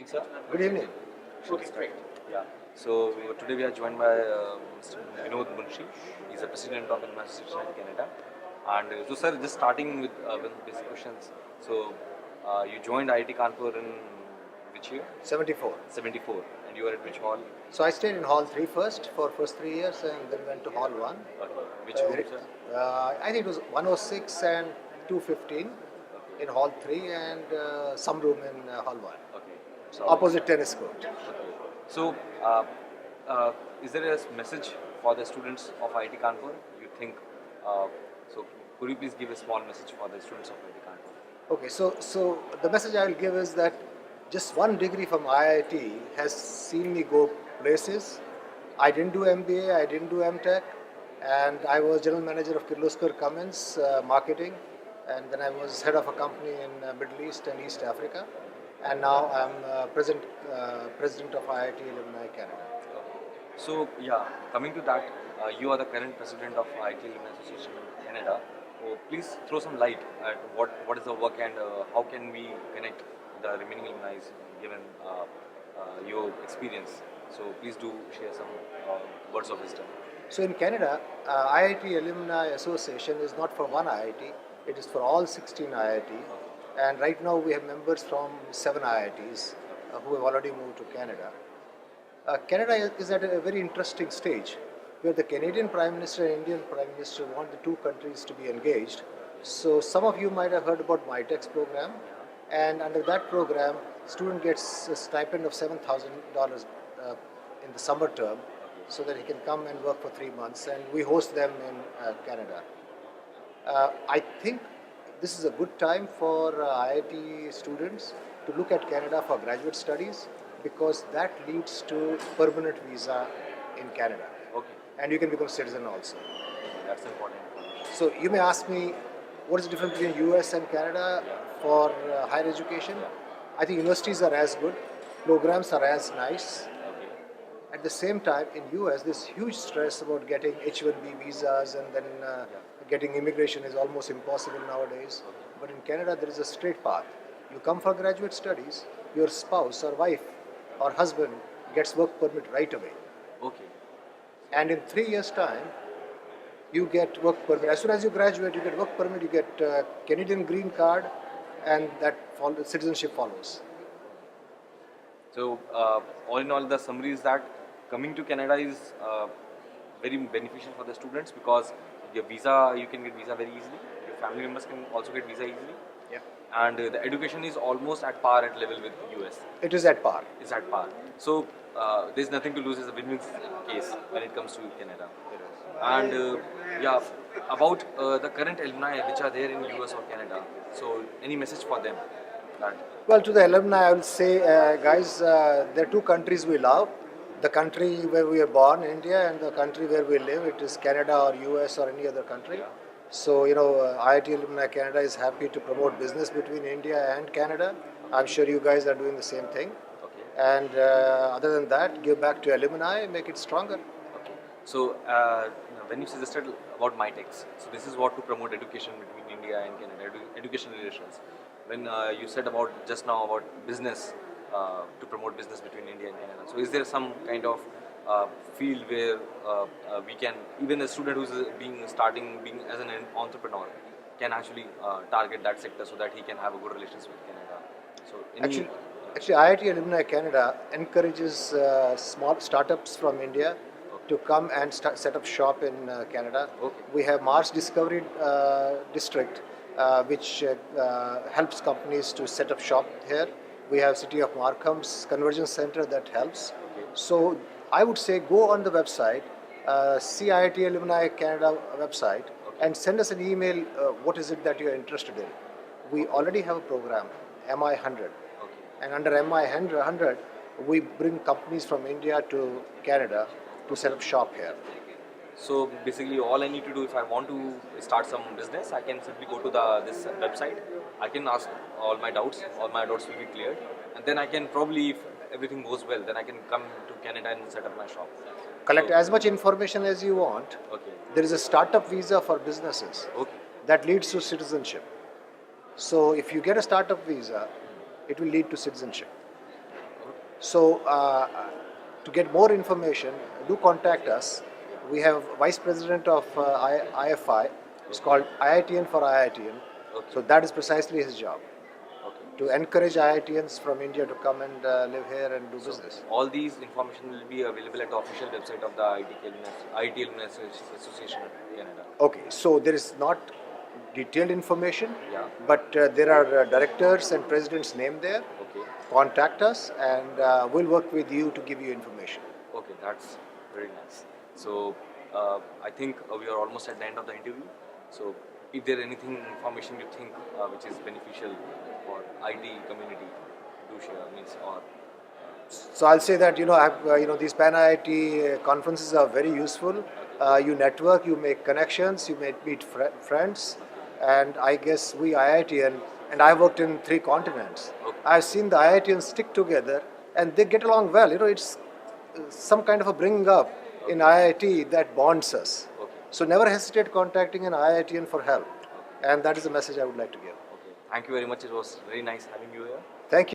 Sir. Good evening. Okay, great. Yeah. So today we are joined by Mr. Vinod Munshi. He's the president of Alumni Association in Canada. And so, sir, just starting with basic questions. So, you joined IIT Kanpur in which year? 74. 74. And you were at which hall? So I stayed in Hall 3 first for first 3 years and then went to Hall 1. Okay. Which room, sir? I think it was 106 and 215 Okay. in Hall 3 and some room in Hall 1. Okay. So, Opposite tennis court. okay. So, uh, is there a message for the students of IIT Kanpur? You think? So, could you please give a small message for the students of IIT Kanpur? Okay, so the message I will give is that just one degree from IIT has seen me go places. I didn't do MBA, I didn't do MTech, and I was general manager of Kirloskar Cummins marketing, and then I was head of a company in Middle East and East Africa, and now I'm president of IIT Alumni Canada. So yeah, coming to that, you are the current president of IIT Alumni Association in Canada. So please throw some light at what is the work and how can we connect the remaining alumni given your experience. So please do share some words of wisdom. So in Canada, IIT Alumni Association is not for one IIT, it is for all 16 IIT. And right now we have members from 7 IITs who have already moved to Canada. Canada is at a very interesting stage where the Canadian Prime Minister and Indian Prime Minister want the two countries to be engaged. So some of you might have heard about MyTex program, and under that program, student gets a stipend of $7,000 in the summer term, so that he can come and work for 3 months, and we host them in Canada. I think this is a good time for IIT students to look at Canada for graduate studies, because that leads to permanent visa in Canada. Okay, And you can become a citizen also. that's important. So you may ask me, what is the difference between US and Canada for higher education? I think universities are as good, programs are as nice. Okay. At the same time, in US, there's huge stress about getting H-1B visas, and then getting immigration is almost impossible nowadays. But in Canada, there is a straight path. You come for graduate studies, your spouse or wife or husband gets work permit right away. Okay. And in 3 years' time, you get work permit. As soon as you graduate, you get work permit, you get Canadian green card, and that citizenship follows. So all in all, the summary is that coming to Canada is very beneficial for the students because your visa, you can get visa very easily. Your family members can also get visa easily. Yeah. And the education is almost at par at level with US. It is at par. It's at par. So there's nothing to lose. It's a win-win case when it comes to Canada. And yeah, about the current alumni which are there in US or Canada. So any message for them? That Well, to the alumni, I will say, guys, there are two countries we love. The country where we are born, India, and the country where we live, it is Canada or US or any other country. So, IIT Alumni Canada is happy to promote business between India and Canada. I'm sure you guys are doing the same thing. okay. And other than that, give back to alumni, make it stronger. Okay. So, when you suggested about MyTex, so this is what to promote education between India and Canada, education relations. When you said about just now about business, to promote business between India and Canada. So, is there some kind of field where we can, even a student who's being as an entrepreneur, can actually target that sector so that he can have a good relations with Canada? So, Actually, IIT Alumni Canada encourages small startups from India to come and set up shop in Canada. Okay. We have Mars Discovery District, which helps companies to set up shop here. We have City of Markham's Convergence Center that helps. Okay. So I would say go on the website, see IIT Alumni Canada website, and send us an email. What is it that you are interested in? We already have a program, MI 100. Okay. And under MI 100, we bring companies from India to Canada to set up shop here. So basically, all I need to do if I want to start some business, I can simply go to this website. I can ask all my doubts. All my doubts will be cleared, and then I can probably, if everything goes well, then I can come to Canada and set up my shop. Collect as much information as you want. Okay. There is a startup visa for businesses Okay. that leads to citizenship. So if you get a startup visa, it will lead to citizenship. So to get more information, do contact us. We have Vice President of IFI. It's called IITN for IITN. Okay. So that is precisely his job, Okay. to encourage IITians from India to come and live here and do business. All these information will be available at the official website of the IIT Alumni Association of Canada. Okay, so there is not detailed information, Yeah. but there are directors and presidents named there. Okay. Contact us and we'll work with you to give you information. Okay, that's very nice. So I think we are almost at the end of the interview. So if there anything information you think which is beneficial for IT community, do share. Means or So I'll say that these Pan IIT conferences are very useful. You network, you make connections, you meet friends, and I guess we IITian, and I worked in 3 continents. Okay. I've seen the IITians stick together and they get along well. It's some kind of a bringing up in IIT that bonds us. Okay. So never hesitate contacting an IITian for help, and that is the message I would like to give. Okay. Thank you very much. It was very nice having you here.